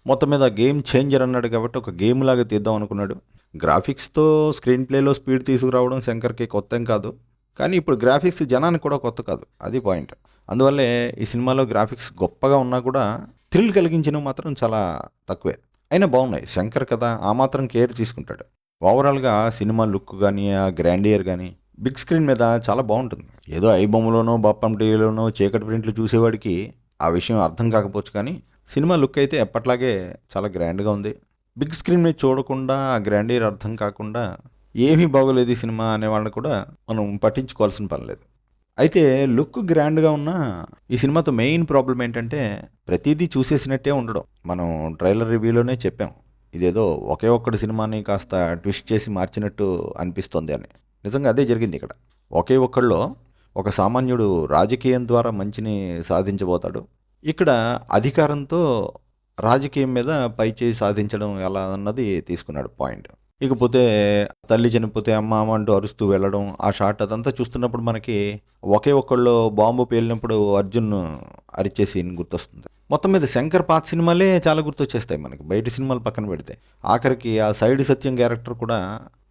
మొత్తం మీద game changer అన్నాడు కాబట్టి ఒక గేమ్ లాగా తీద్దాం అనుకున్నాడు. గ్రాఫిక్స్‌తో స్క్రీన్ ప్లేలో స్పీడ్ తీసుకురావడం శంకర్‌కి కొత్తేం కాదు. కానీ ఇప్పుడు గ్రాఫిక్స్ జనానికి కూడా కొత్త కాదు. అది పాయింట్. అందువల్లే ఈ సినిమాలో గ్రాఫిక్స్ గొప్పగా ఉన్నా కూడా థ్రిల్ కలిగించినవి మాత్రం చాలా తక్కువే. అయినా బాగున్నాయి. శంకర్ కదా! ఆ మాత్రం కేర్ తీసుకుంటాడు. ఓవరాల్‌గా సినిమా లుక్ గానీ, ఆ గ్రాండియర్ గానీ బిగ్ స్క్రీన్ మీద చాలా బావుంటుంది. ఏదో ఐబొమ్మలోనో, బప్పం టీవీలోనో చీకటి ప్రింట్లు చూసేవాడికి ఆ విషయం అర్థం కాకపోవచ్చు కానీ, సినిమా లుక్ అయితే ఎప్పట్లాగే చాలా గ్రాండ్‌గా ఉంది. బిగ్ స్క్రీన్ మీద చూడకుండా ఆ గ్రాండియర్ అర్థం కాకుండా ఏమీ బాగోలేదు ఈ సినిమా అనేవాళ్ళని కూడా మనం పట్టించుకోవాల్సిన పని లేదు. అయితే లుక్ గ్రాండ్‌గా ఉన్నా ఈ సినిమాతో మెయిన్ ప్రాబ్లమ్ ఏంటంటే ప్రతీదీ చూసేసినట్టే ఉండడం. మనం ట్రైలర్ రివ్యూలోనే చెప్పాం. ఇదేదో ఒకే ఒక్కడి సినిమాని కాస్త ట్విస్ట్ చేసి మార్చినట్టు అనిపిస్తోంది అని. నిజంగా అదే జరిగింది ఇక్కడ. ఒకే ఒక్కడిలో ఒక సామాన్యుడు రాజకీయం ద్వారా మంచిని సాధించబోతాడు. ఇక్కడ అధికారంతో రాజకీయం మీద పైచేయి సాధించడం ఎలా అన్నది తీసుకున్నాడు పాయింట్. ఇకపోతే తల్లి చనిపోతే అమ్మ అమ్మ అంటూ అరుస్తూ వెళ్ళడం ఆ షాట్ అదంతా చూస్తున్నప్పుడు మనకి ఒకే ఒక్కళ్ళు బాంబు పేలినప్పుడు అర్జున్ అరిచే సీన్ గుర్తొస్తుంది. మొత్తం మీద శంకర్ పాత సినిమాలే చాలా గుర్తొచ్చేస్తాయి మనకి బయట సినిమాలు పక్కన పెడితే. ఆఖరికి ఆ సైడ్ సత్యం క్యారెక్టర్ కూడా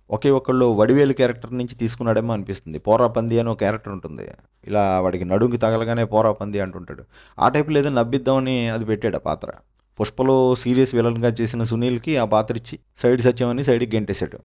ఒకే ఒక్కళ్ళు వడివేలు క్యారెక్టర్ నుంచి తీసుకున్నాడేమో అనిపిస్తుంది. పోరా పంది అని ఒక క్యారెక్టర్ ఉంటుంది. ఇలా వాడికి నడుంకి తగలగానే పోరా పంది అంటుంటాడు. ఆ టైప్లో ఏదో నవ్విద్దామని అది పెట్టాడు ఆ పాత్ర. పుష్పలో సీరియస్ విలన్గా చేసిన సునీల్కి ఆ పాత్ర ఇచ్చి సైడ్ సత్యం అని సైడ్కి గెంటేశాడు.